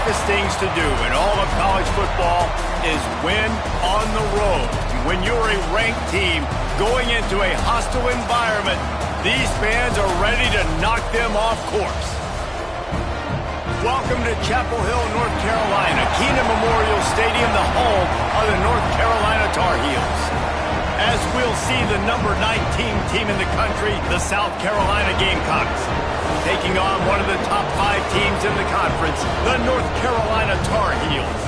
toughest things to do in all of college football is win on the road. When you're a ranked team going into a hostile environment, these fans are ready to knock them off course. Welcome to Chapel Hill, North Carolina, Keenan Memorial Stadium, the home of the North Carolina Tar Heels. As we'll see the number 19 team in the country, the South Carolina Gamecocks, taking on one of the top 5 teams in the conference, the North Carolina Tar Heels.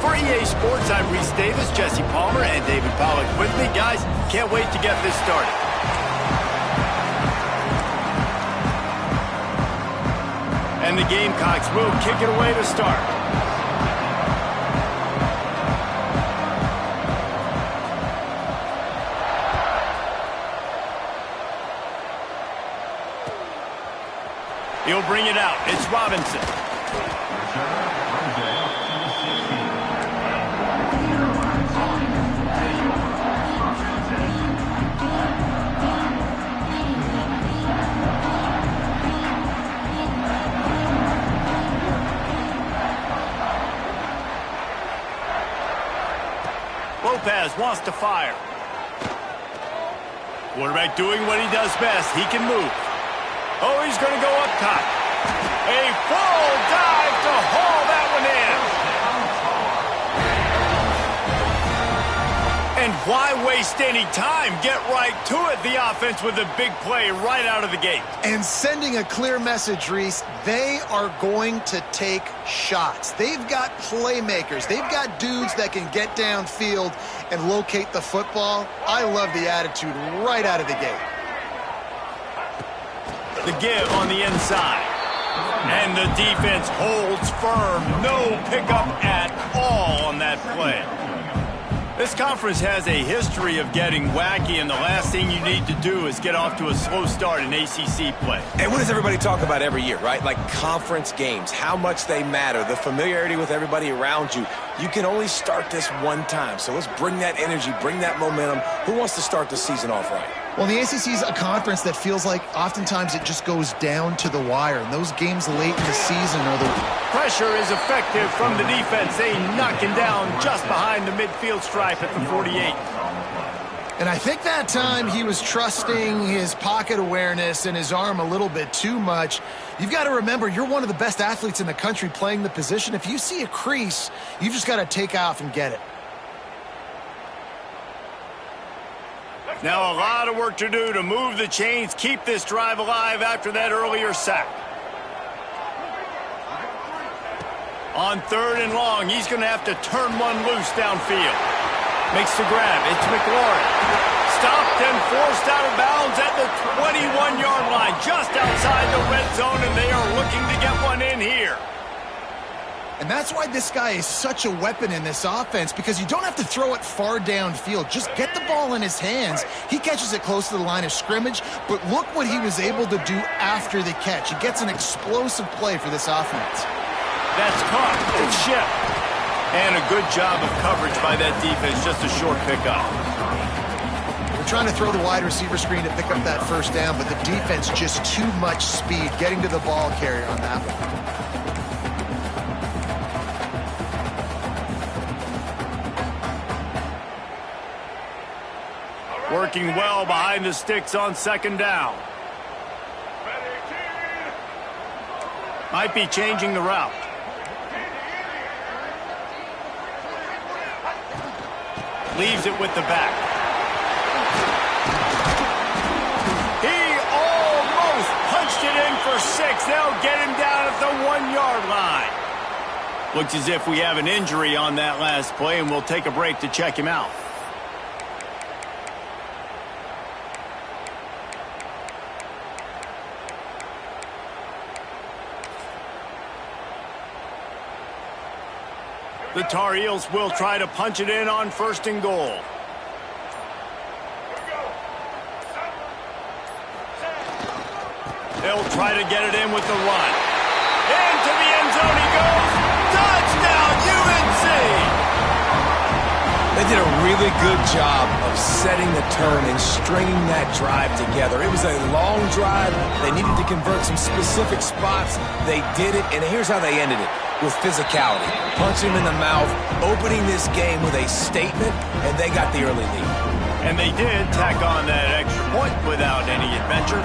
For EA Sports, I'm Reese Davis, Jesse Palmer, and David Pollack with me. Guys, can't wait to get this started. And the Gamecocks will kick it away to start. He'll bring it out. It's Robinson. Lopez wants to fire. Quarterback doing what he does best. He can move. Oh, he's going to go up top. A full dive to haul that one in. And why waste any time? Get right to it. The offense with a big play right out of the gate. And sending a clear message, Reese, they are going to take shots. They've got playmakers. They've got dudes that can get downfield and locate the football. I love the attitude right out of the gate. The give on the inside. And the defense holds firm. No pickup at all on that play. This conference has a history of getting wacky, and the last thing you need to do is get off to a slow start in ACC play. And what does everybody talk about every year, right? Like conference games, how much they matter, the familiarity with everybody around you. You can only start this one time, so let's bring that energy, bring that momentum. Who wants to start the season off right? Well, the ACC is a conference that feels like oftentimes it just goes down to the wire, and those games late in the season are the... Pressure is effective from the defense. They knock him down just behind the midfield stripe at the 48. And I think that time he was trusting his pocket awareness and his arm a little bit too much. You've got to remember, you're one of the best athletes in the country playing the position. If you see a crease, you've just got to take off and get it. Now a lot of work to do to move the chains, keep this drive alive after that earlier sack. On 3rd and long, he's going to have to turn one loose downfield. Makes the grab. It's McLaurin. Stopped and forced out of bounds at the 21-yard line, just outside the red zone, and they are looking to get one in here. And that's why this guy is such a weapon in this offense, because you don't have to throw it far downfield. Just get the ball in his hands. He catches it close to the line of scrimmage, but look what he was able to do after the catch. He gets an explosive play for this offense. That's caught. It's shipped. And a good job of coverage by that defense. Just a short pickup. We're trying to throw the wide receiver screen to pick up that first down, but the defense just too much speed getting to the ball carrier on that one. Working well behind the sticks on 2nd down. Might be changing the route. Leaves it with the back. He almost punched it in for 6. They'll get him down at the 1-yard line. Looks as if we have an injury on that last play, and we'll take a break to check him out. The Tar Heels will try to punch it in on 1st and goal. They'll try to get it in with the run. Into the end zone he goes. Touchdown, UNC! They did a really good job of setting the turn and stringing that drive together. It was a long drive. They needed to convert some specific spots. They did it, and here's how they ended it, with physicality. Punching him in the mouth, opening this game with a statement, and they got the early lead. And they did tack on that extra point without any adventure.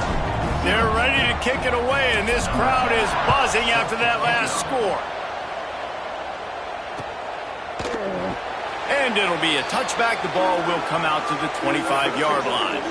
They're ready to kick it away, and this crowd is buzzing after that last score. And it'll be a touchback. The ball will come out to the 25-yard line.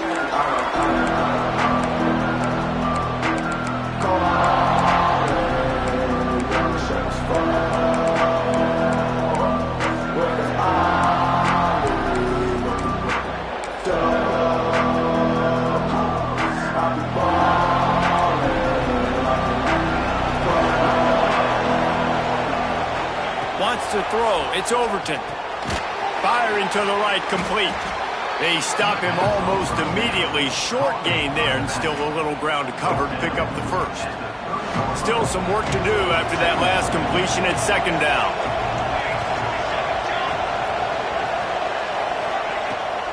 Wants to throw. It's Overton. Firing to the right, complete. They stop him almost immediately. Short gain there, and still a little ground to cover to pick up the first. Still some work to do after that last completion at second down.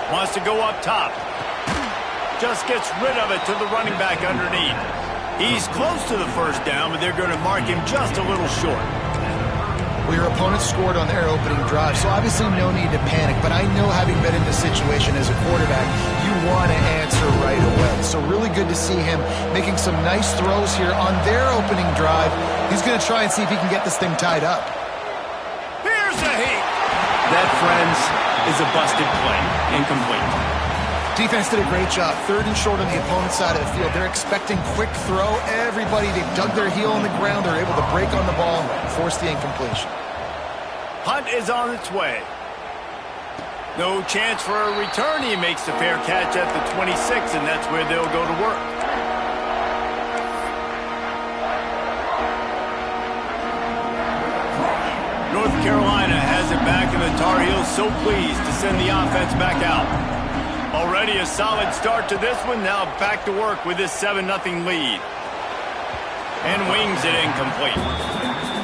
Wants to go up top. Just gets rid of it to the running back underneath. He's close to the first down, but they're going to mark him just a little short. Well, your opponent scored on their opening drive, so obviously no need to panic. But I know, having been in this situation as a quarterback, you want to answer right away. So really good to see him making some nice throws here on their opening drive. He's going to try and see if he can get this thing tied up. Here's a heat. That, friends, is a busted play. Incomplete. Defense did a great job. Third and short on the opponent's side of the field. They're expecting quick throw. Everybody, they've dug their heel on the ground. They're able to break on the ball and force the incompletion. Punt is on its way. No chance for a return. He makes the fair catch at the 26, and that's where they'll go to work. North Carolina has it back, and the Tar Heels so pleased to send the offense back out. Already a solid start to this one. Now back to work with this 7-0 lead. And wings it incomplete.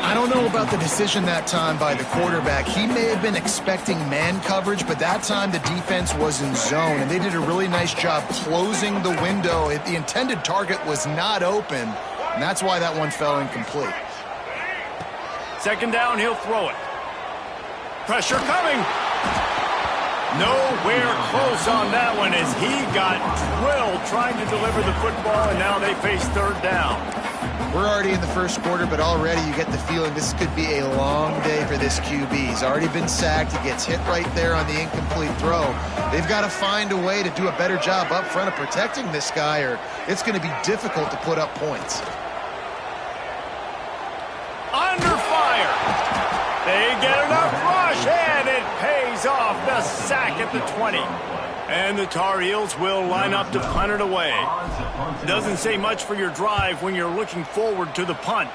I don't know about the decision that time by the quarterback. He may have been expecting man coverage, but that time the defense was in zone, and they did a really nice job closing the window. The intended target was not open, and that's why that one fell incomplete. Second down, he'll throw it. Pressure coming. Nowhere close on that one as he got drilled trying to deliver the football, and now they face third down. We're already in the first quarter, but already you get the feeling this could be a long day for this QB. He's already been sacked. He gets hit right there on the incomplete throw. They've got to find a way to do a better job up front of protecting this guy, or it's going to be difficult to put up points. Under fire. They get enough rush, and it pays off. The sack at the 20. And the Tar Heels will line up to punt it away. Doesn't say much for your drive when you're looking forward to the punt.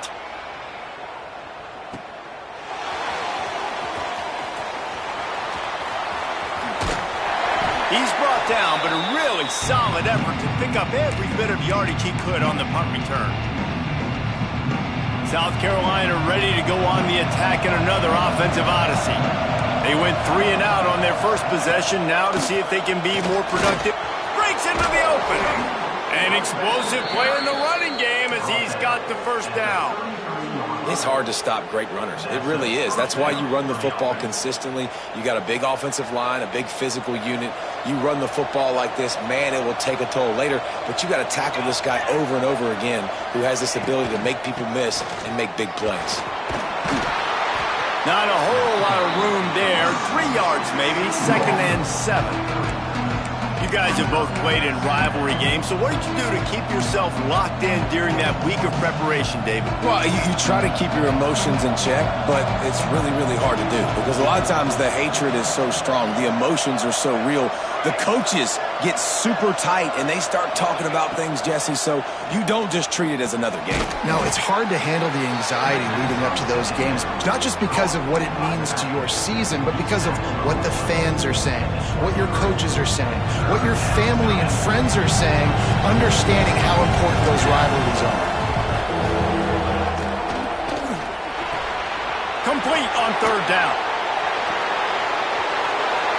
He's brought down, but a really solid effort to pick up every bit of yardage he could on the punt return. South Carolina ready to go on the attack in another offensive odyssey. They went 3 and out on their first possession. Now to see if they can be more productive. Breaks into the open. An explosive play in the running game as he's got the first down. It's hard to stop great runners. It really is. That's why you run the football consistently. You got a big offensive line, a big physical unit. You run the football like this, man, it will take a toll later. But you got to tackle this guy over and over again who has this ability to make people miss and make big plays. Not a whole lot of room there. 3 yards maybe. 2nd and 7. You guys have both played in rivalry games, so what did you do to keep yourself locked in during that week of preparation, David? Well, you try to keep your emotions in check, but it's really, really hard to do because a lot of times the hatred is so strong. The emotions are so real. The coaches get super tight, and they start talking about things, Jesse, so you don't just treat it as another game. No, it's hard to handle the anxiety leading up to those games, not just because of what it means to your season, but because of what the fans are saying, what your coaches are saying, what your family and friends are saying, understanding how important those rivalries are. Complete on 3rd down.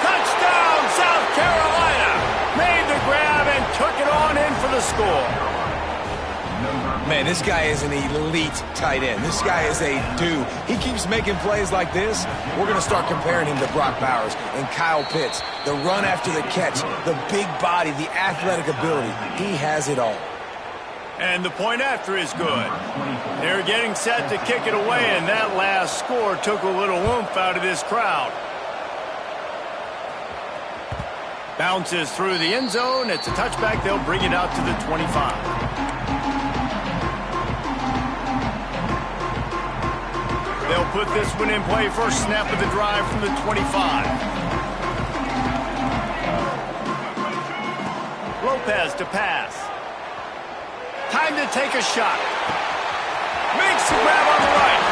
Touchdown! Touchdown, South Carolina! Made the grab and took it on in for the score. Man, this guy is an elite tight end. This guy is a dude. He keeps making plays like this. We're going to start comparing him to Brock Bowers and Kyle Pitts. The run after the catch, the big body, the athletic ability. He has it all. And the point after is good. They're getting set to kick it away, and that last score took a little oomph out of this crowd. Bounces through the end zone. It's a touchback. They'll bring it out to the 25. They'll put this one in play. First snap of the drive from the 25. Lopez to pass. Time to take a shot. Makes the grab on the right.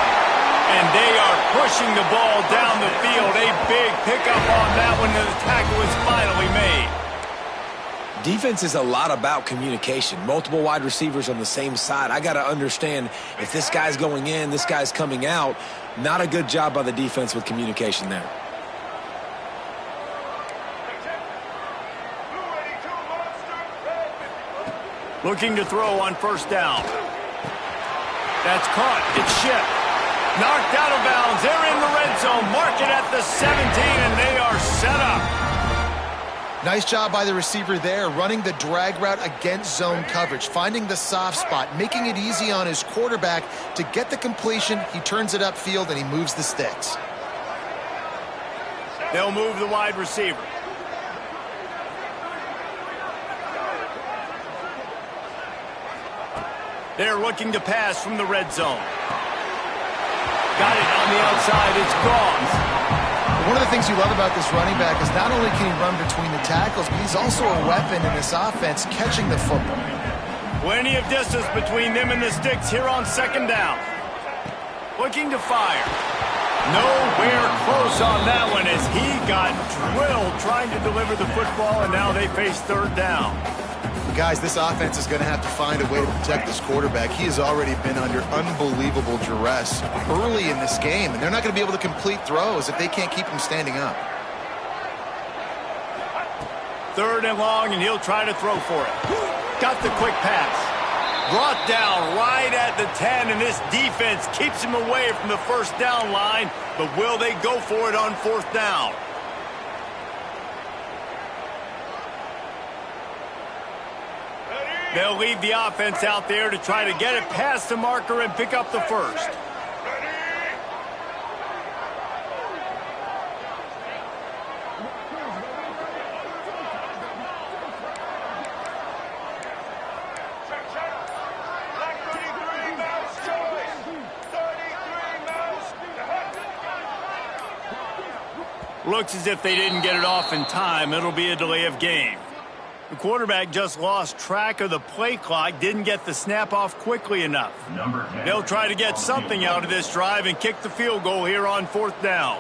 And they are pushing the ball down the field. A big pickup on that one, and the tackle is finally made. Defense is a lot about communication. Multiple wide receivers on the same side. I got to understand if this guy's going in, this guy's coming out. Not a good job by the defense with communication there. Looking to throw on first down. That's caught. It's shipped. Knocked out of bounds. They're in the red zone. Mark it at the 17, and they are set up. Nice job by the receiver there, running the drag route against zone coverage, finding the soft spot, making it easy on his quarterback to get the completion. He turns it upfield, and he moves the sticks. They'll move the wide receiver. They're looking to pass from the red zone. Got it on the outside. It's gone. One of the things you love about this running back is not only can he run between the tackles, but he's also a weapon in this offense catching the football. Plenty of distance between them and the sticks here on second down. Looking to fire. Nowhere close on that one as he got drilled trying to deliver the football, and now they face third down. Guys, this offense is going to have to find a way to protect this quarterback. He has already been under unbelievable duress early in this game, and they're not going to be able to complete throws if they can't keep him standing up. Third and long, and he'll try to throw for it. Got the quick pass. Brought down right at the 10, and this defense keeps him away from the first down line, but will they go for it on fourth down? They'll leave the offense out there to try to get it past the marker and pick up the first. Looks as if they didn't get it off in time. It'll be a delay of game. The quarterback just lost track of the play clock, didn't get the snap off quickly enough. They'll try to get something out of this drive and kick the field goal here on fourth down.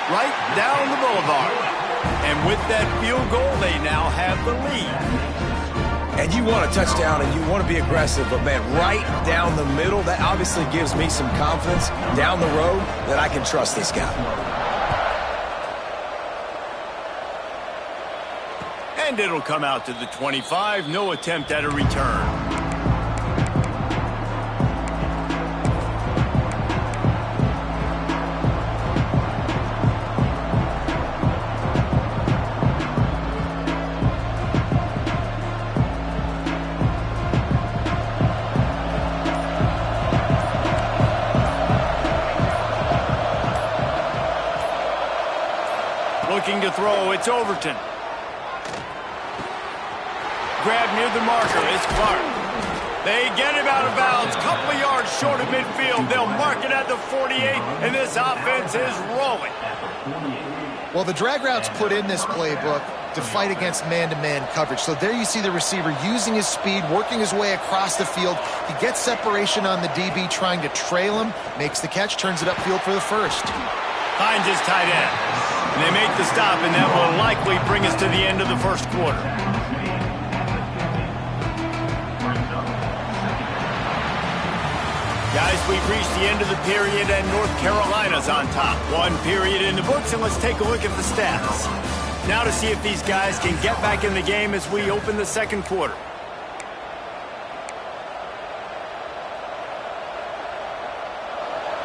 Right down the boulevard. And with that field goal, they now have the lead. And you want a touchdown and you want to be aggressive, but man, right down the middle, that obviously gives me some confidence down the road that I can trust this guy. And it'll come out to the 25. No attempt at a return. Looking to throw, it's Overton. Grab near the marker, it's Clark. They get him out of bounds, couple of yards short of midfield. They'll mark it at the 48, and this offense is rolling. Well, the drag route's put in this playbook to fight against man-to-man coverage. So there you see the receiver using his speed, working his way across the field. He gets separation on the DB, trying to trail him, makes the catch, turns it upfield for the first. Finds his tight end. And they make the stop, and that will likely bring us to the end of the first quarter. Guys, we've reached the end of the period, and North Carolina's on top. One period in the books, and let's take a look at the stats. Now to see if these guys can get back in the game as we open the second quarter.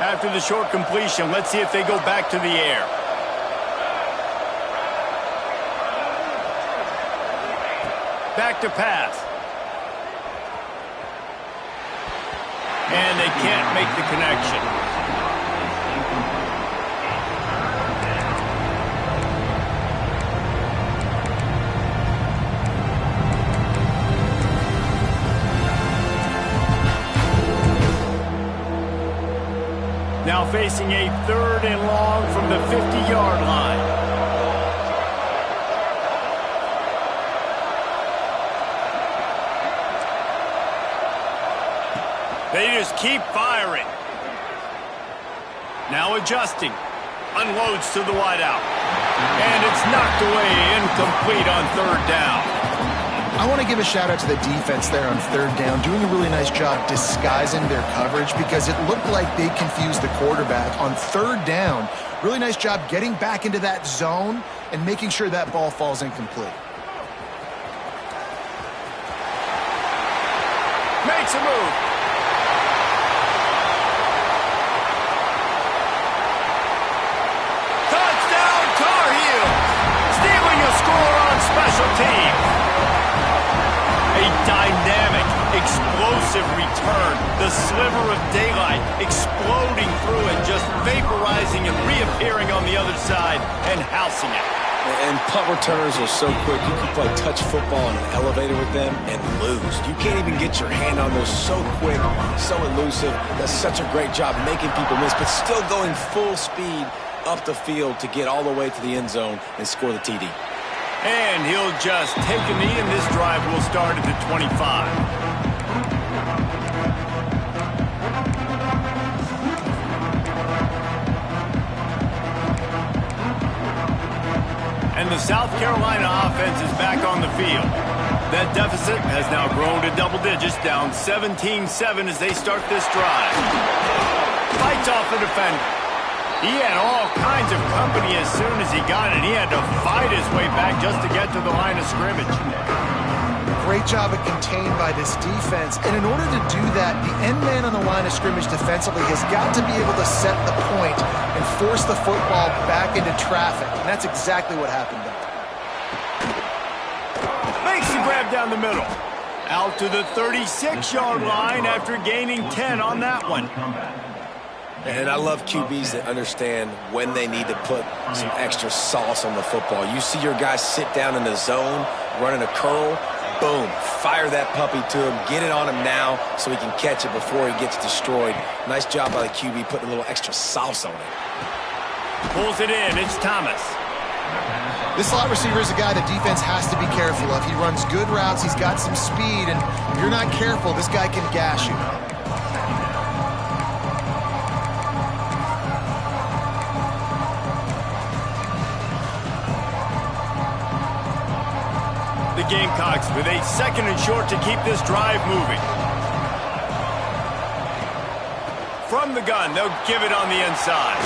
After the short completion, let's see if they go back to the air. Back to pass. And they can't make the connection. Now facing a 3rd and long from the 50-yard line. They just keep firing. Now adjusting. Unloads to the wideout. And it's knocked away, incomplete on 3rd down. I want to give a shout out to the defense there on 3rd down, doing a really nice job disguising their coverage because it looked like they confused the quarterback on 3rd down. Really nice job getting back into that zone and making sure that ball falls incomplete. Makes a move. Special team. A dynamic, explosive return. The sliver of daylight exploding through it, just vaporizing and reappearing on the other side and housing it. And punt returners are so quick. You can play touch football in an elevator with them and lose. You can't even get your hand on those. So quick, so elusive. Does such a great job making people miss, but still going full speed up the field to get all the way to the end zone and score the TD. And he'll just take a knee, and this drive will start at the 25. And the South Carolina offense is back on the field. That deficit has now grown to double digits, down 17-7 as they start this drive. Fights off the defender. He had all kinds of company as soon as he got it. He had to fight his way back just to get to the line of scrimmage. Great job of contained by this defense. And in order to do that, the end man on the line of scrimmage defensively has got to be able to set the point and force the football back into traffic. And that's exactly what happened there. Makes the grab down the middle. Out to the 36-yard line after gaining 10 on that one. And I love QBs that understand when they need to put some extra sauce on the football. You see your guys sit down in the zone, running a curl, boom, fire that puppy to him, get it on him now so he can catch it before he gets destroyed. Nice job by the QB putting a little extra sauce on it. Pulls it in, it's Thomas. This slot receiver is a guy the defense has to be careful of. He runs good routes, he's got some speed, and if you're not careful, this guy can gash you. The Gamecocks with a 2nd and short to keep this drive moving. From the gun, they'll give it on the inside.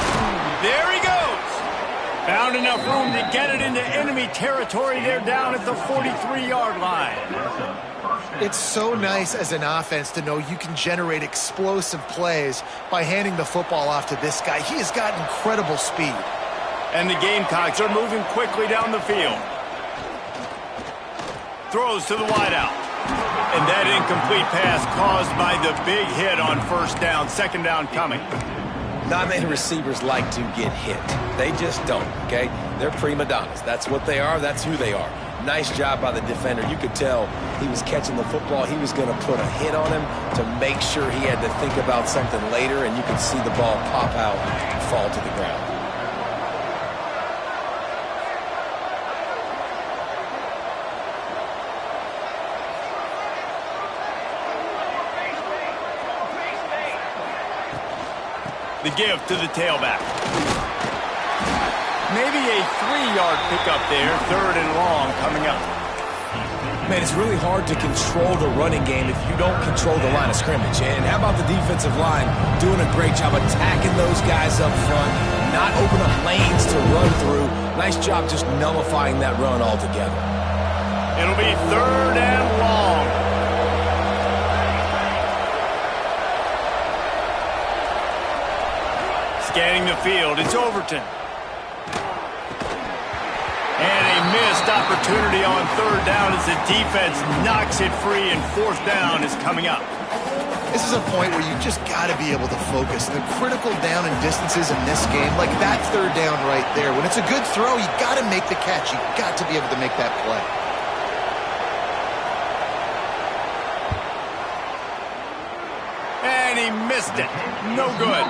There he goes. Found enough room to get it into enemy territory. They're down at the 43-yard line. It's so nice as an offense to know you can generate explosive plays by handing the football off to this guy. He has got incredible speed. And the Gamecocks are moving quickly down the field. Throws to the wideout. And that incomplete pass caused by the big hit on 1st down. 2nd down coming. Not many receivers like to get hit. They just don't, okay? They're prima donnas. That's what they are. That's who they are. Nice job by the defender. You could tell he was catching the football. He was going to put a hit on him to make sure he had to think about something later, and you could see the ball pop out and fall to the ground. The give to the tailback. Maybe a 3-yard pickup there. 3rd and long coming up. Man, it's really hard to control the running game if you don't control the line of scrimmage. And how about the defensive line doing a great job attacking those guys up front, not open up lanes to run through. Nice job just nullifying that run altogether. It'll be 3rd and long. Scanning the field, it's Overton. And a missed opportunity on 3rd down as the defense knocks it free, and 4th down is coming up. This is a point where you just got to be able to focus. The critical down and distances in this game, like that 3rd down right there. When it's a good throw, you got to make the catch. You got to be able to make that play. And he missed it. No good.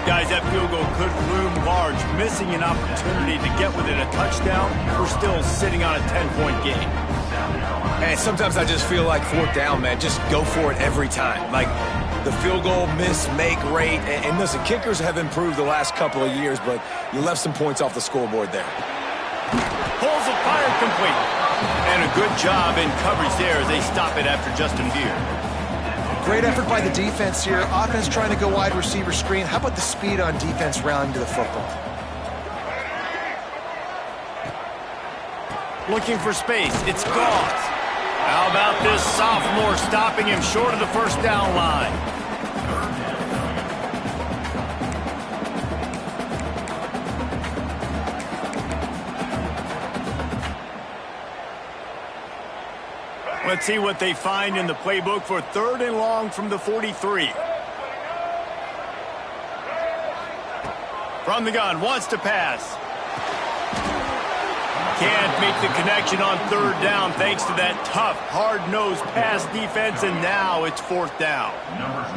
Guys, that field goal could loom large. Missing an opportunity to get within a touchdown. We're still sitting on a 10-point game. And sometimes I just feel like 4th down, man. Just go for it every time. Like the field goal miss-make rate. And listen, kickers have improved the last couple of years, but you left some points off the scoreboard there. Pulls it, fired complete. And a good job in coverage there as they stop it after Justin Beer. Great effort by the defense here. Offense trying to go wide receiver screen. How about the speed on defense rallying to the football? Looking for space. It's Gauze. How about this sophomore stopping him short of the 1st down line? Let's see what they find in the playbook for 3rd and long from the 43. From the gun, wants to pass. Can't make the connection on 3rd down thanks to that tough, hard-nosed pass defense, and now it's 4th down.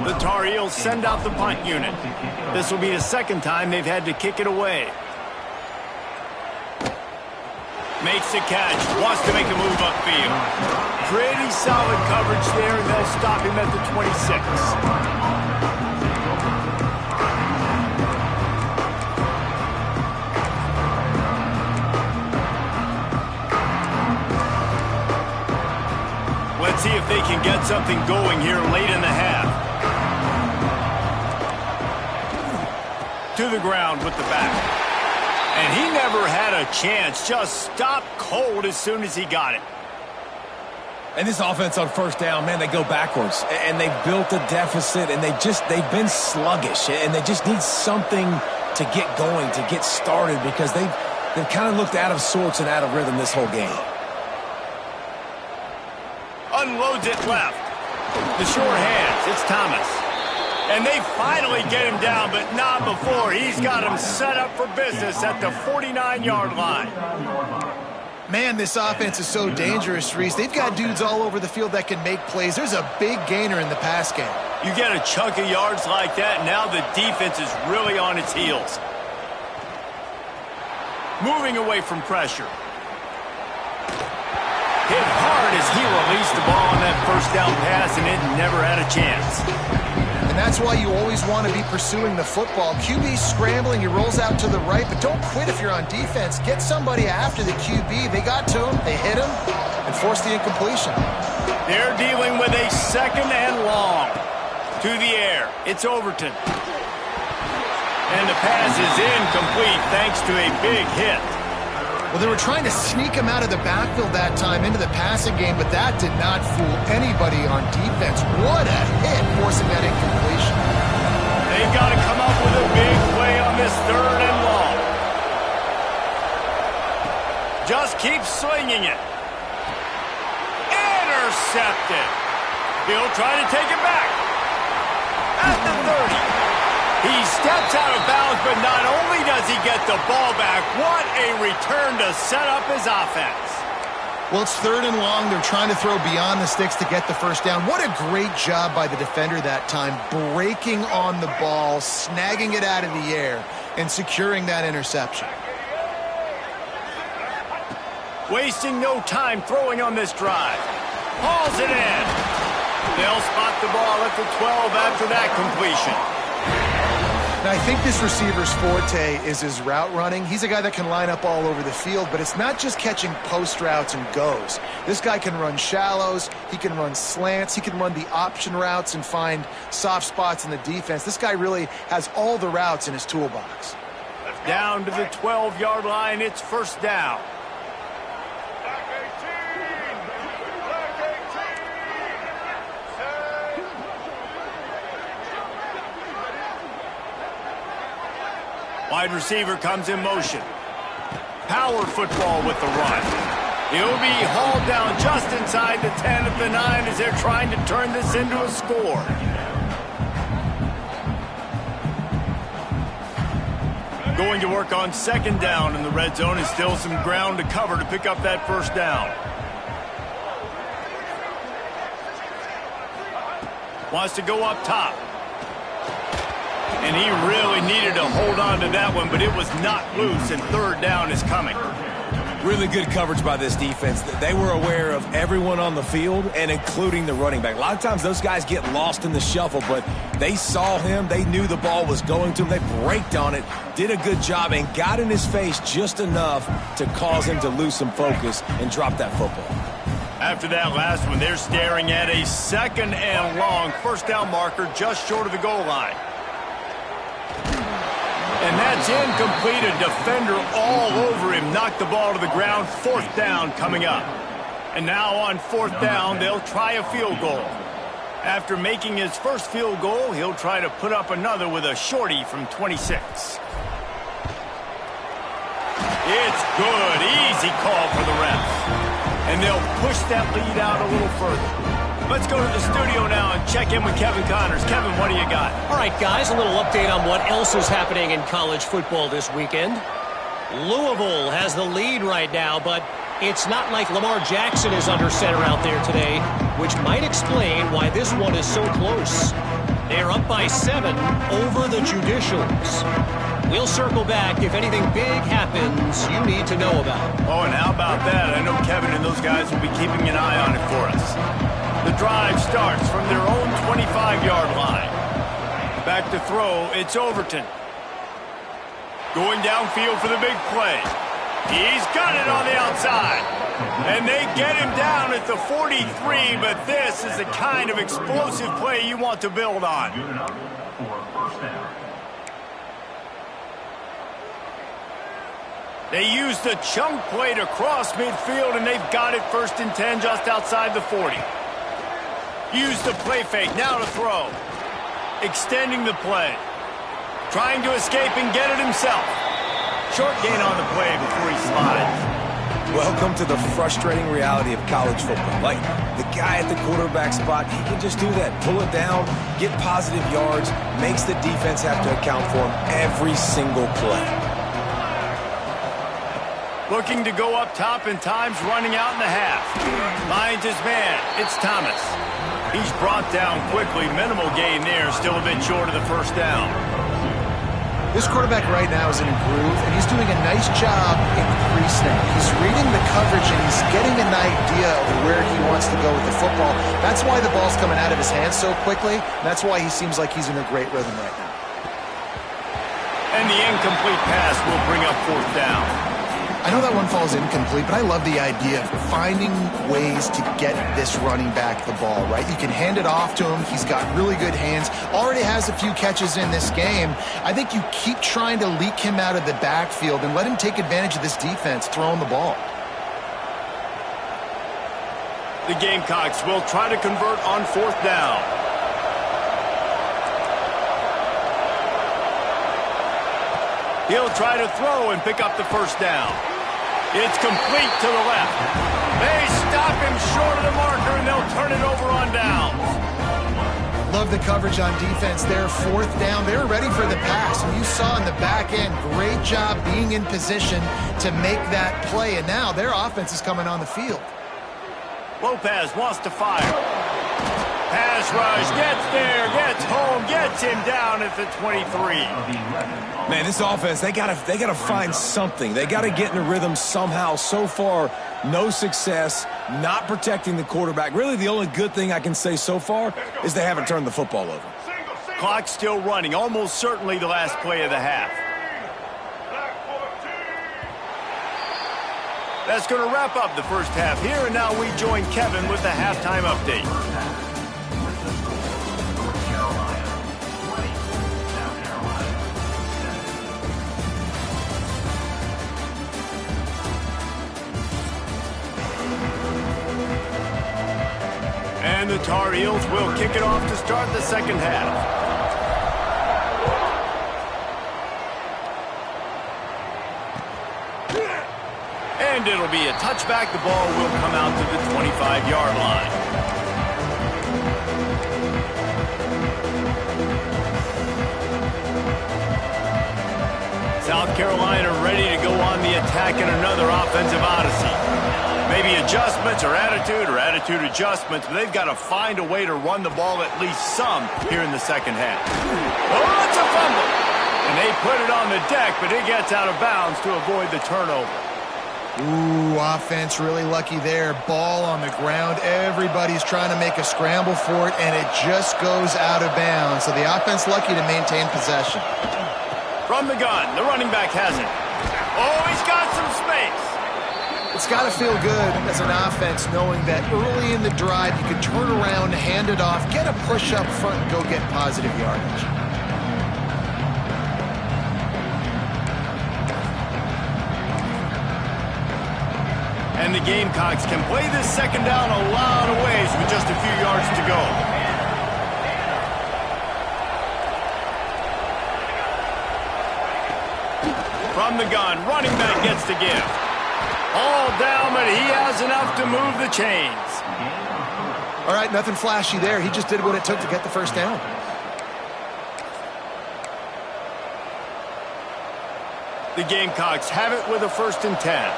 The Tar Heels send out the punt unit. This will be the 2nd time they've had to kick it away. Makes the catch, wants to make a move upfield. Pretty solid coverage there, and they'll stop him at the 26. Let's see if they can get something going here late in the half. To the ground with the back. And he never had a chance, just stopped cold as soon as he got it. And this offense on 1st down, man, they go backwards. And they built a deficit, and they've been sluggish. And they just need something to get going, to get started, because they've kind of looked out of sorts and out of rhythm this whole game. Unloads it left. The short hands, it's Thomas. And they finally get him down, but not before. He's got him set up for business at the 49-yard line. Man, this offense is so dangerous, Reese. They've got dudes all over the field that can make plays. There's a big gainer in the pass game. You get a chunk of yards like that, now the defense is really on its heels. Moving away from pressure. Hit hard as he released the ball on that 1st down pass, and it never had a chance. And that's why you always want to be pursuing the football. QB scrambling, he rolls out to the right, but don't quit if you're on defense. Get somebody after the QB. They got to him, they hit him, and forced the incompletion. They're dealing with a 2nd and long. To the air, it's Overton. And the pass is incomplete thanks to a big hit. Well, they were trying to sneak him out of the backfield that time into the passing game, but that did not fool anybody on defense. What a hit, forcing that incompletion. They've got to come up with a big play on this 3rd and long. Just keep slinging it. Intercepted. He'll try to take it back. At the 30. He steps out of bounds, but not only does he get the ball back, what a return to set up his offense. Well, it's 3rd and long. They're trying to throw beyond the sticks to get the 1st down. What a great job by the defender that time, breaking on the ball, snagging it out of the air, and securing that interception. Wasting no time throwing on this drive. Hauls it in. They'll spot the ball at the 12 after that completion. And I think this receiver's forte is his route running. He's a guy that can line up all over the field, but it's not just catching post routes and goes. This guy can run shallows, he can run slants, he can run the option routes and find soft spots in the defense. This guy really has all the routes in his toolbox. Down to the 12-yard line, it's first down. Wide receiver comes in motion. Power football with the run. He'll be hauled down just inside the 10 at the 9 as they're trying to turn this into a score. Going to work on second down in the red zone, and still some ground to cover to pick up that first down. Wants to go up top. And he really needed to hold on to that one, but it was not loose, and third down is coming. Really good coverage by this defense. They were aware of everyone on the field, and including the running back. A lot of times those guys get lost in the shuffle, but they saw him. They knew the ball was going to him. They braked on it, did a good job, and got in his face just enough to cause him to lose some focus and drop that football. After that last one, they're staring at a second and long first down marker just short of the goal line. And that's incomplete. A defender all over him. Knocked the ball to the ground. Fourth down coming up. And now on fourth down, they'll try a field goal. After making his first field goal, he'll try to put up another with a shorty from 26. It's good. Easy call for the refs. And they'll push that lead out a little further. Let's go to the studio now and check in with Kevin Connors. Kevin, what do you got? All right, guys, a little update on what else is happening in college football this weekend. Louisville has the lead right now, but it's not like Lamar Jackson is under center out there today, which might explain why this one is so close. They're up by 7 over the Judicials. We'll circle back if anything big happens you need to know about. Oh, and how about that? I know Kevin and those guys will be keeping an eye on it for us. The drive starts from their own 25-yard line. Back to throw, it's Overton. Going downfield for the big play. He's got it on the outside. And they get him down at the 43, but this is the kind of explosive play you want to build on. They use the chunk play to cross midfield, and they've got it first and 10 just outside the 40. Use the play fake, now to throw. Extending the play. Trying to escape and get it himself. Short gain on the play before he slides. Welcome to the frustrating reality of college football. Like, the guy at the quarterback spot, he can just do that. Pull it down, get positive yards, makes the defense have to account for him every single play. Looking to go up top, and time's running out in the half. Finds his man. It's Thomas. He's brought down quickly. Minimal gain there. Still a bit short of the first down. This quarterback right now is in a groove, and he's doing a nice job increasing. He's reading the coverage, and he's getting an idea of where he wants to go with the football. That's why the ball's coming out of his hands so quickly. That's why he seems like he's in a great rhythm right now. And the incomplete pass will bring up fourth down. I know that one falls incomplete, but I love the idea of finding ways to get this running back the ball, right? You can hand it off to him. He's got really good hands. Already has a few catches in this game. I think you keep trying to leak him out of the backfield and let him take advantage of this defense throwing the ball. The Gamecocks will try to convert on fourth down. He'll try to throw and pick up the first down. It's complete to the left. They stop him short of the marker, and they'll turn it over on downs. Love the coverage on defense there. Fourth down. They're ready for the pass. And you saw in the back end, great job being in position to make that play. And now their offense is coming on the field. Lopez wants to fire. Pass rush, gets there, gets home, gets him down at the 23. Man, this offense, they gotta find something. They gotta get in a rhythm somehow. So far, no success, not protecting the quarterback. Really, the only good thing I can say so far is they haven't turned the football over. clock still running, almost certainly the last play of the half. That's going to wrap up the first half here, and now we join Kevin with the halftime update. And the Tar Heels will kick it off to start the second half. And it'll be a touchback. The ball will come out to the 25-yard line. South Carolina ready to go on the attack in another offensive odyssey. Maybe adjustments or attitude adjustments, but they've got to find a way to run the ball at least some here in the second half. Oh, it's a fumble! And they put it on the deck, but it gets out of bounds to avoid the turnover. Ooh, offense really lucky there. Ball on the ground. Everybody's trying to make a scramble for it, and it just goes out of bounds. So the offense lucky to maintain possession. From the gun, the running back has it. Oh, he's got some space. It's got to feel good as an offense knowing that early in the drive you can turn around, hand it off, get a push up front, and go get positive yardage. And the Gamecocks can play this second down a lot of ways with just a few yards to go. From the gun, running back gets to give. All down, but he has enough to move the chains. All right, nothing flashy there. He just did what it took to get the first down. The Gamecocks have it with a 1st and 10.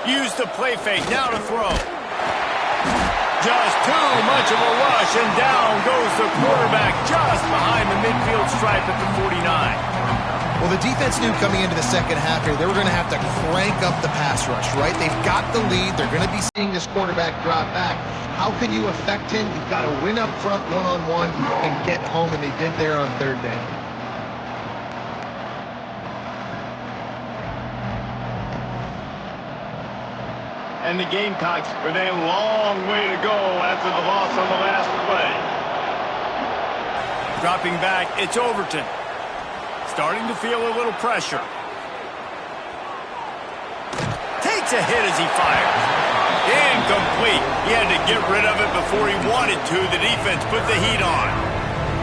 Use the play fake, now to throw. Just too much of a rush, and down goes the quarterback just behind the midfield stripe at the 49. Well, the defense knew coming into the second half here, they were going to have to crank up the pass rush, right? They've got the lead. They're going to be seeing this quarterback drop back. How can you affect him? You've got to win up front one-on-one and get home, and they did there on 3rd down. And the Gamecocks with a long way to go after the loss on the last play. Dropping back, it's Overton. Starting to feel a little pressure. Takes a hit as he fires. Incomplete. He had to get rid of it before he wanted to. The defense put the heat on.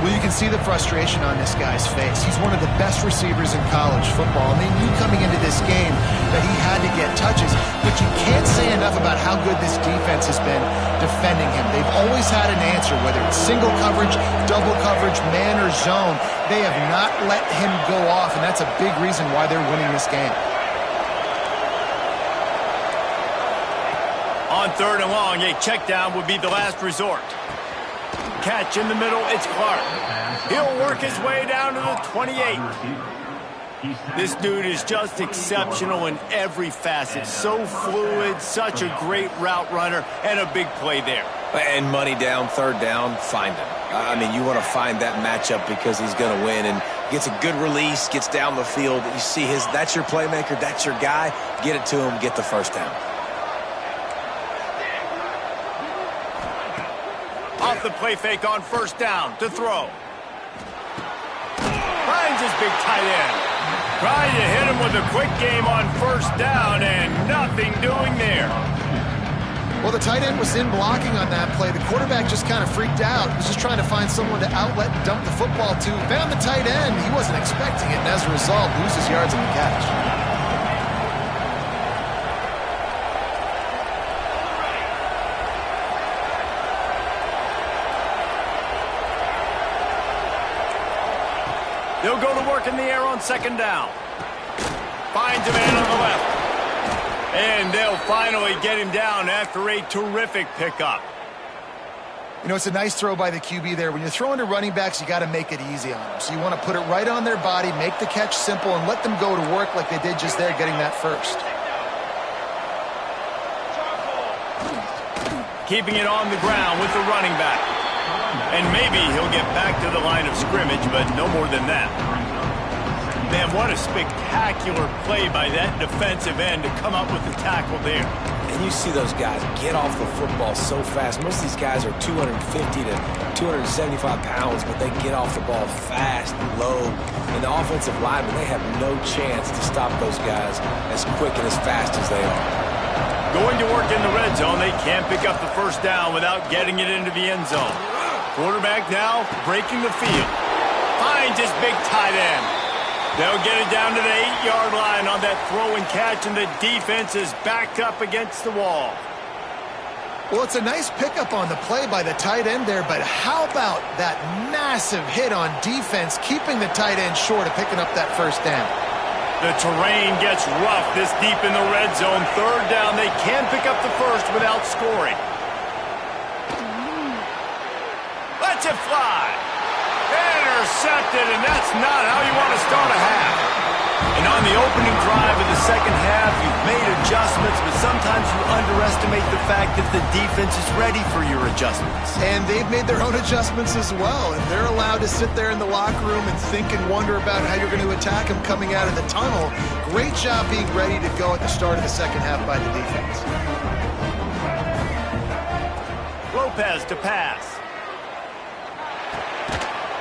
Well, you can see the frustration on this guy's face. He's one of the best receivers in college football, and they knew coming into this game that he had to get touches, but you can't say enough about how good this defense has been defending him. They've always had an answer, whether it's single coverage, double coverage, man or zone. They have not let him go off, and that's a big reason why they're winning this game. On 3rd and long, a check down would be the last resort. Catch in the middle, it's Clark. He'll work his way down to the 28. This dude is just exceptional in every facet. So fluid, such a great route runner, and a big play there. And money down, 3rd down, find him. I mean, you want to find that matchup because he's going to win, and gets a good release, gets down the field. You see that's your playmaker, that's your guy. Get it to him, get the 1st down. Off the play fake on 1st down to throw. Finds his big tight end. Trying to hit him with a quick game on 1st down, and nothing doing there. Well, the tight end was in blocking on that play. The quarterback just kind of freaked out. He was just trying to find someone to outlet and dump the football to. Found the tight end. He wasn't expecting it, and as a result, loses yards on the catch. They'll go to work in the air on 2nd down. Finds a man on the left. And they'll finally get him down after a terrific pickup. You know, it's a nice throw by the QB there. When you're throwing to running backs, you got to make it easy on them. So you want to put it right on their body, make the catch simple, and let them go to work like they did just there, getting that first. keeping it on the ground with the running back. And maybe he'll get back to the line of scrimmage, but no more than that. Man, what a spectacular play by that defensive end to come up with the tackle there. And you see those guys get off the football so fast. Most of these guys are 250 to 275 pounds, but they get off the ball fast, low. And the offensive linemen, they have no chance to stop those guys as quick and as fast as they are. Going to work in the red zone, they can't pick up the first down without getting it into the end zone. Quarterback now breaking the field. Finds his big tight end. They'll get it down to the 8-yard line on that throw and catch, and the defense is backed up against the wall. Well, it's a nice pickup on the play by the tight end there, but how about that massive hit on defense, keeping the tight end short of picking up that first down? The terrain gets rough this deep in the red zone. Third down, they can pick up the first without scoring. Let's it fly. Intercepted, and that's not how you want to start a half. And on the opening drive of the second half, you've made adjustments, but sometimes you underestimate the fact that the defense is ready for your adjustments. And they've made their own adjustments as well, and they're allowed to sit there in the locker room and think and wonder about how you're going to attack them coming out of the tunnel. Great job being ready to go at the start of the second half by the defense. Lopez to pass.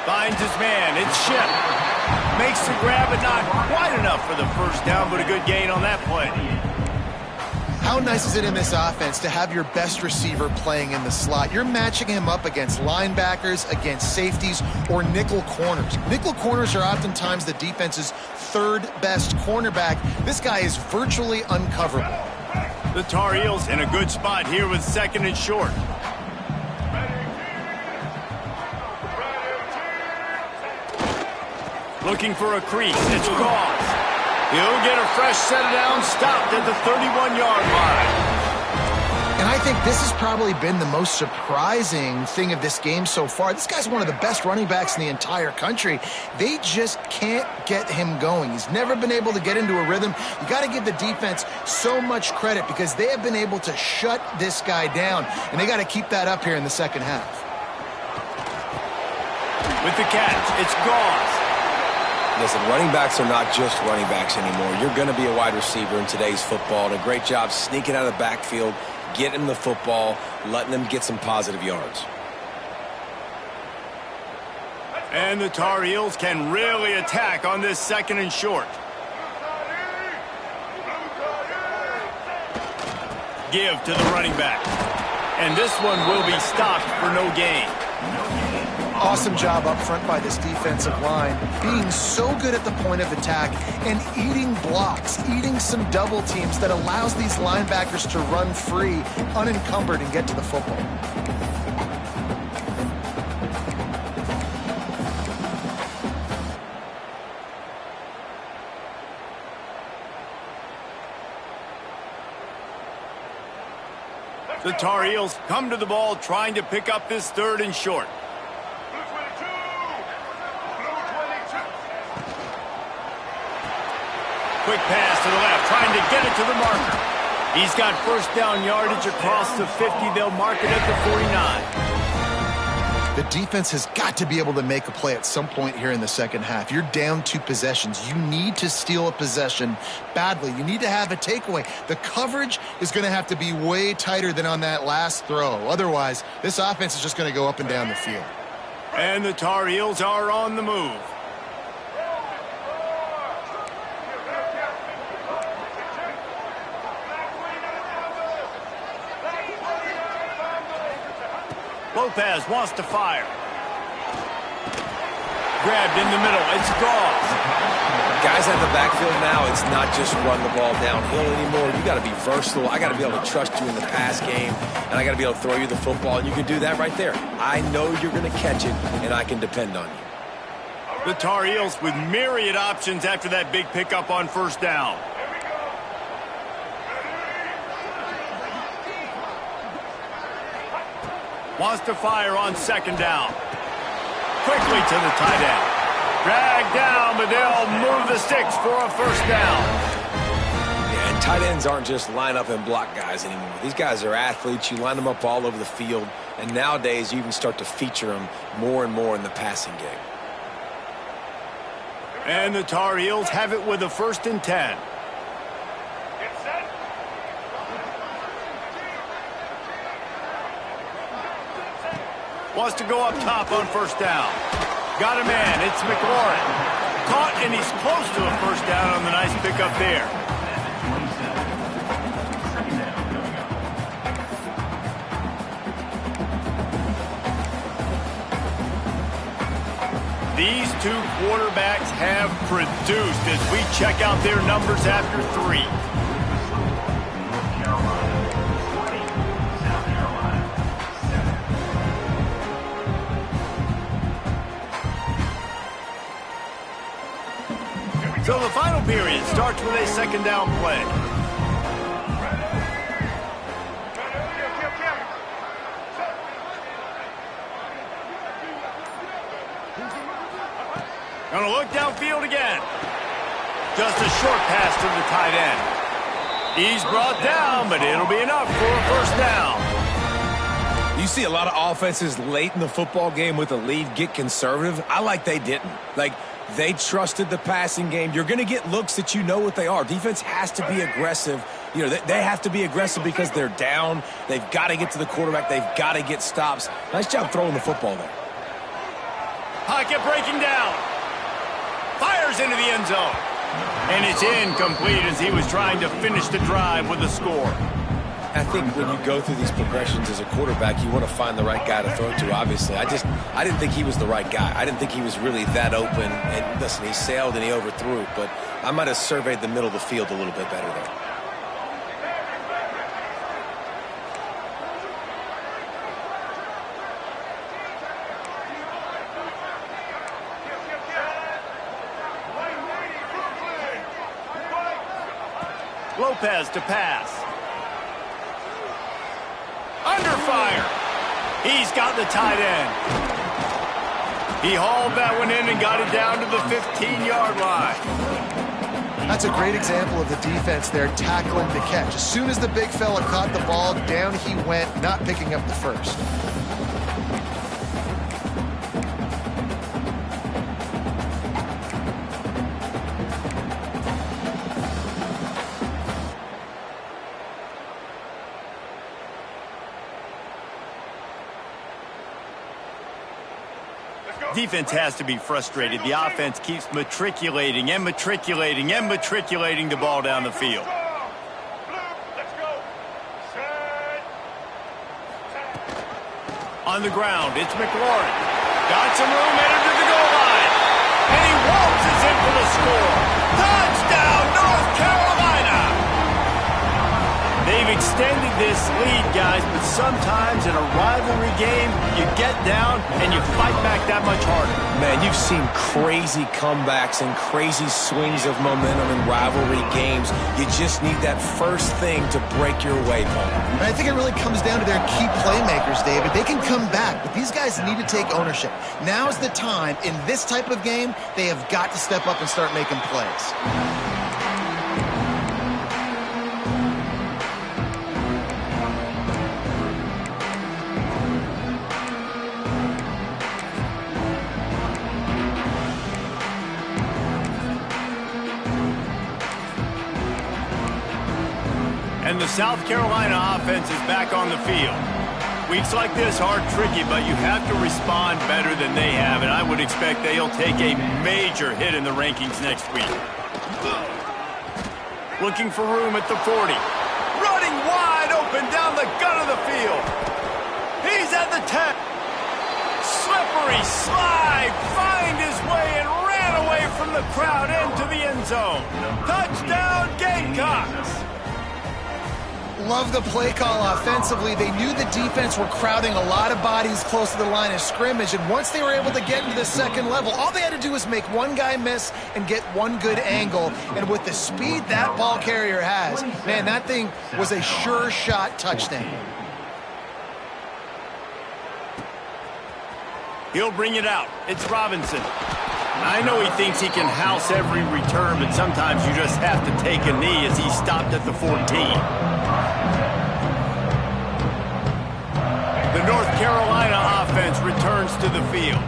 Finds his man. It's Ship. Makes the grab, but not quite enough for the first down, but a good gain on that play. How nice is it in this offense to have your best receiver playing in the slot? You're matching him up against linebackers, against safeties, or nickel corners. Nickel corners are oftentimes the defense's third best cornerback. This guy is virtually uncoverable. The Tar Heels in a good spot here with second and short. Looking for a crease. It's Goss. He'll get a fresh set down, stopped at the 31-yard line. And I think this has probably been the most surprising thing of this game so far. This guy's one of the best running backs in the entire country. They just can't get him going. He's never been able to get into a rhythm. You got to give the defense so much credit because they have been able to shut this guy down, and they got to keep that up here in the second half. With the catch, it's Goss. Listen, running backs are not just running backs anymore. You're going to be a wide receiver in today's football, and a great job sneaking out of the backfield, getting them the football, letting them get some positive yards. And the Tar Heels can really attack on this second and short. Give to the running back. And this one will be stopped for no gain. Awesome job up front by this defensive line, being so good at the point of attack and eating blocks, eating some double teams that allows these linebackers to run free, unencumbered, and get to the football. The Tar Heels come to the ball trying to pick up this third and short. Quick pass to the left, trying to get it to the marker. He's got first down yardage across the 50. They'll mark it at the 49. The defense has got to be able to make a play at some point here in the second half. You're down 2 possessions. You need to steal a possession badly. You need to have a takeaway. The coverage is going to have to be way tighter than on that last throw. Otherwise, this offense is just going to go up and down the field. And the Tar Heels are on the move. Lopez wants to fire. Grabbed in the middle. It's Goss. Guys at the backfield now, it's not just run the ball downhill anymore. You got to be versatile. I got to be able to trust you in the pass game, and I got to be able to throw you the football, and you can do that right there. I know you're going to catch it, and I can depend on you. The Tar Heels with myriad options after that big pickup on first down. Wants to fire on second down. Quickly to the tight end. Dragged down, but they'll move the sticks for a first down. Yeah, Tight ends aren't just line up and block guys anymore. These guys are athletes. You line them up all over the field, and nowadays you even start to feature them more and more in the passing game. And the Tar Heels have it with a 1st and 10. Wants to go up top on 1st down. Got a man. It's McLaurin. Caught, and he's close to a 1st down on the nice pickup there. These two quarterbacks have produced as we check out their numbers after 3. So the final period starts with a 2nd down play. Gonna look downfield again. Just a short pass to the tight end. He's brought down, but it'll be enough for a 1st down. You see a lot of offenses late in the football game with a lead get conservative. I like they didn't. They trusted the passing game. You're going to get looks that you know what they are. Defense has to be aggressive. They have to be aggressive because they're down. They've got to get to the quarterback. They've got to get stops. Nice job throwing the football there. Pocket breaking down. Fires into the end zone. And it's incomplete as he was trying to finish the drive with a score. I think when you go through these progressions as a quarterback, you want to find the right guy to throw to, obviously. I didn't think he was the right guy. I didn't think he was really that open. And listen, he sailed and he overthrew it, but I might have surveyed the middle of the field a little bit better there. Lopez to pass. Under fire. He's got the tight end. He hauled that one in and got it down to the 15-yard line. That's a great example of the defense there tackling the catch. As soon as the big fella caught the ball, down he went, not picking up the 1st. Defense has to be frustrated. The offense keeps matriculating and matriculating and matriculating the ball down the field. On the ground, it's McLaurin. Got some room, headed to the goal line. And he waltzes in for the score. Touchdown, North Carolina! They've extended this lead, guys, but sometimes in a rivalry game, you get down and you fight back that much harder. Man, you've seen crazy comebacks and crazy swings of momentum in rivalry games. You just need that first thing to break your way, Paul. And I think it really comes down to their key playmakers, David. They can come back, but these guys need to take ownership. Now's the time. In this type of game, they have got to step up and start making plays. And the South Carolina offense is back on the field. Weeks like this are tricky, but you have to respond better than they have, and I would expect they'll take a major hit in the rankings next week. Looking for room at the 40. Running wide open down the gut of the field. He's at the 10. Slippery slide, find his way and ran away from the crowd into the end zone. Touchdown, Gamecocks! Love the play call offensively. They knew the defense were crowding a lot of bodies close to the line of scrimmage, and once they were able to get into the second level, all they had to do was make one guy miss and get one good angle. And with the speed that ball carrier has, man, that thing was a sure shot touchdown. He'll bring it out. It's Robinson. I know he thinks he can house every return, but sometimes you just have to take a knee as he stopped at the 14. The North Carolina offense returns to the field.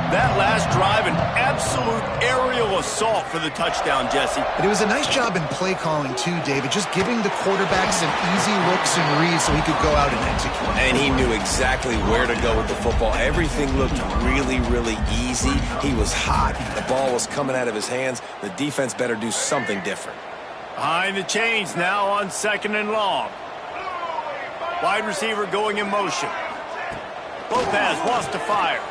That last drive, an absolute aerial assault for the touchdown, Jesse. But it was a nice job in play calling too, David, just giving the quarterback some easy looks and reads so he could go out and execute. And he knew exactly where to go with the football. Everything looked really, really easy. He was hot. The ball was coming out of his hands. The defense better do something different. Behind the chains now on 2nd and long. Wide receiver going in motion. Lopez wants to fire.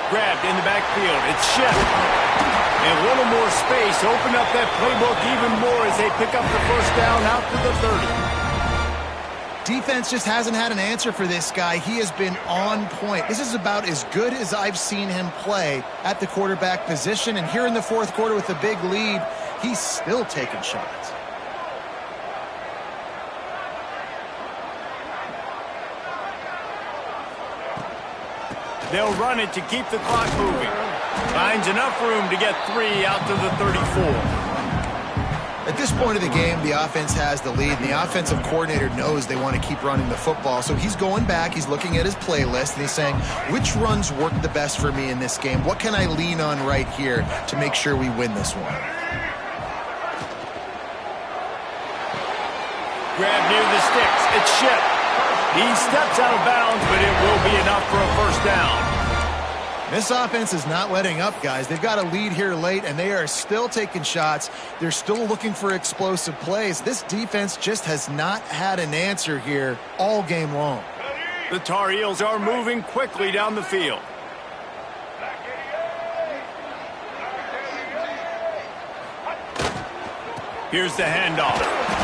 Grabbed in the backfield. It's Schiff. And a little more space. Open up that playbook even more as they pick up the first down out to the 30. Defense just hasn't had an answer for this guy. He has been on point. This is about as good as I've seen him play at the quarterback position. And here in the fourth quarter with a big lead, he's still taking shots. They'll run it to keep the clock moving. Finds enough room to get 3 out to the 34. At this point of the game, the offense has the lead, and the offensive coordinator knows they want to keep running the football. So he's going back, he's looking at his playlist, and he's saying, which runs work the best for me in this game? What can I lean on right here to make sure we win this one? Grab near the sticks. It's Schiff. He steps out of bounds, but it will be enough for a first down. This offense is not letting up, guys. They've got a lead here late, and they are still taking shots. They're still looking for explosive plays. This defense just has not had an answer here all game long. The Tar Heels are moving quickly down the field. Here's the handoff.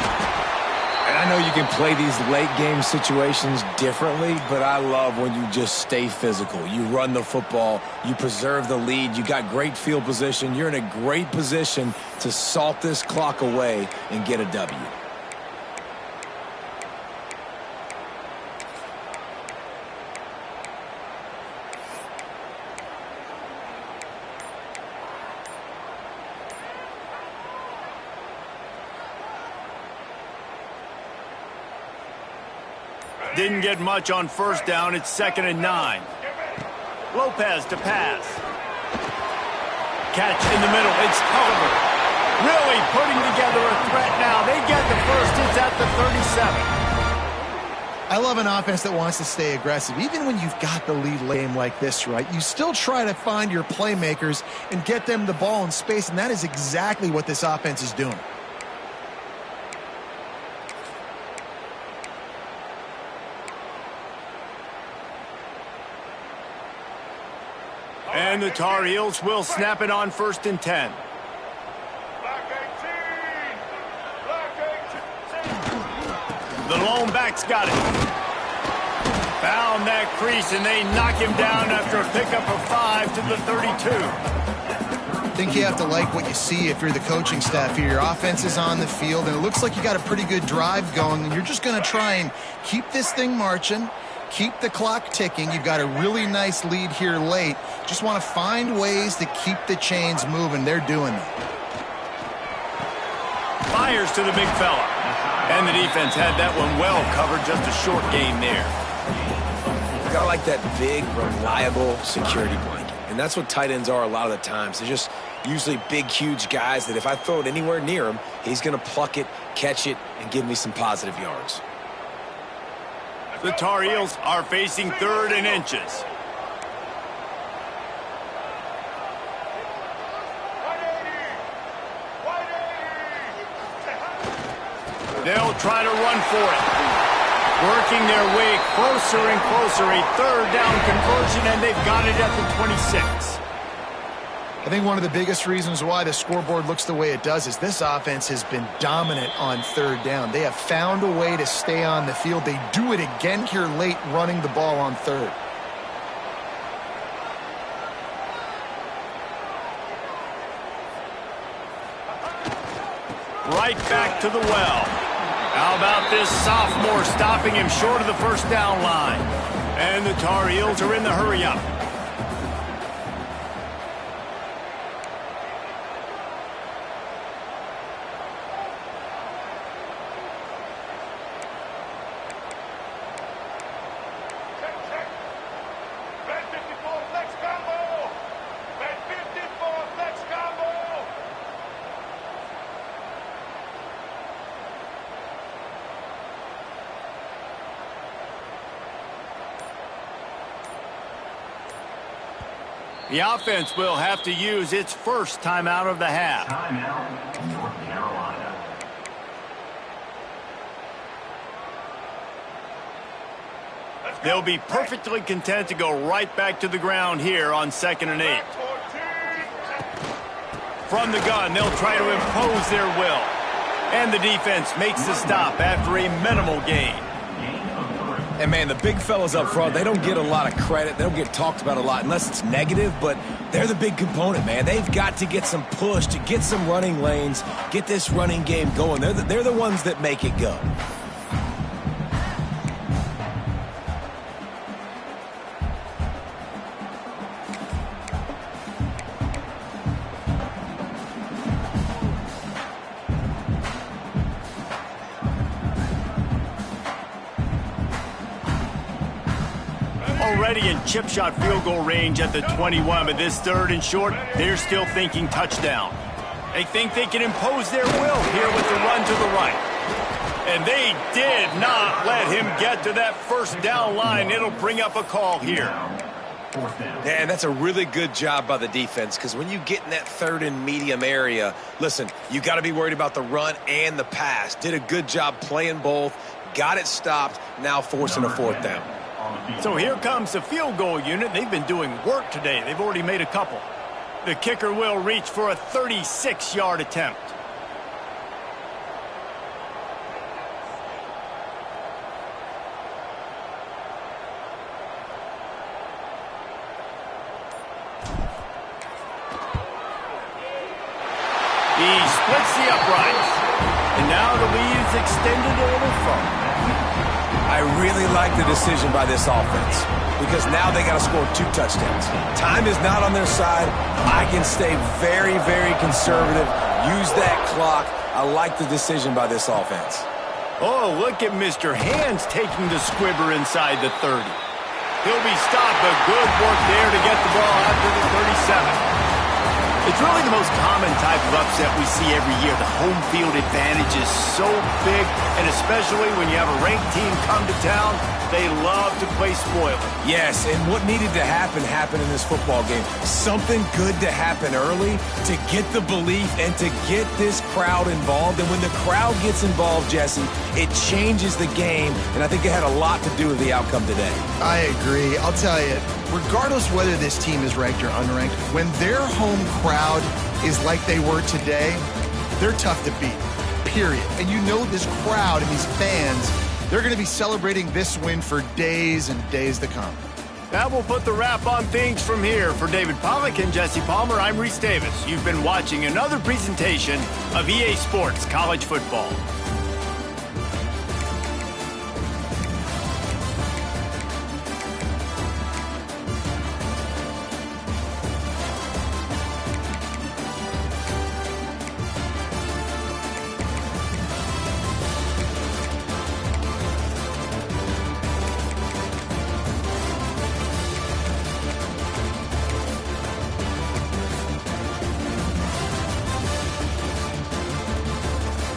And I know you can play these late game situations differently, but I love when you just stay physical. You run the football, you preserve the lead, you got great field position, you're in a great position to salt this clock away and get a W. Didn't get much on first down. It's 2nd and 9. Lopez to pass. Catch in the middle. It's Culliver. Really putting together a threat now. They get the first. It's at the 37. I love an offense that wants to stay aggressive. Even when you've got the lead game like this, right, you still try to find your playmakers and get them the ball in space, and that is exactly what this offense is doing. And the Tar Heels will snap it on 1st and 10. The lone back's got it. Found that crease, and they knock him down after a pickup of 5 to the 32. I think you have to like what you see if you're the coaching staff here. Your offense is on the field, and it looks like you got a pretty good drive going, and you're just going to try and keep this thing marching. Keep the clock ticking. You've got a really nice lead here late. Just want to find ways to keep the chains moving. They're doing that. Fires to the big fella. And the defense had that one well covered. Just a short gain there. You gotta like that big, reliable security blanket. And that's what tight ends are a lot of the times. They're just usually big, huge guys that if I throw it anywhere near him, he's going to pluck it, catch it, and give me some positive yards. The Tar Heels are facing 3rd and inches. They'll try to run for it. Working their way closer and closer. A 3rd down conversion, and they've got it at the 26. I think one of the biggest reasons why the scoreboard looks the way it does is this offense has been dominant on 3rd down. They have found a way to stay on the field. They do it again here late, running the ball on 3rd. Right back to the well. How about this sophomore stopping him short of the first down line? And the Tar Heels are in the hurry-up. The offense will have to use its first timeout of the half. Timeout, North Carolina. They'll be perfectly content to go right back to the ground here on 2nd and 8. From the gun, they'll try to impose their will. And the defense makes the stop after a minimal gain. And, man, the big fellas up front, they don't get a lot of credit. They don't get talked about a lot unless it's negative, but they're the big component, man. They've got to get some push, to get some running lanes, get this running game going. They're the ones that make it go. Already in chip shot field goal range at the 21, but this 3rd and short, they're still thinking touchdown. They think they can impose their will here with the run to the right. And they did not let him get to that first down line. It'll bring up a call here. And that's a really good job by the defense, because when you get in that 3rd and medium area, listen, you got to be worried about the run and the pass. Did a good job playing both, got it stopped, now forcing a 4th down. So here comes the field goal unit. They've been doing work today. They've already made a couple. The kicker will reach for a 36-yard attempt. He splits the uprights. And now the lead is extended a little further. I really like the decision by this offense, because now they got to score 2 touchdowns. Time is not on their side. I can stay very, very conservative, use that clock. I like the decision by this offense. Oh, look at Mr. Hands taking the squibber inside the 30. He'll be stopped, but good work there to get the ball out to the 37. It's really the most common type of upset we see every year. The home field advantage is so big, and especially when you have a ranked team come to town, they love to play spoiler. Yes, and what needed to happen happened in this football game. Something good to happen early to get the belief and to get this crowd involved. And when the crowd gets involved, Jesse, it changes the game, and I think it had a lot to do with the outcome today. I agree. I'll tell you, regardless whether this team is ranked or unranked, when their home crowd is like they were today, they're tough to beat, period. And you know this crowd and these fans, they're going to be celebrating this win for days and days to come. That will put the wrap on things from here. For David Pollack and Jesse Palmer, I'm Reese Davis. You've been watching another presentation of EA Sports College Football.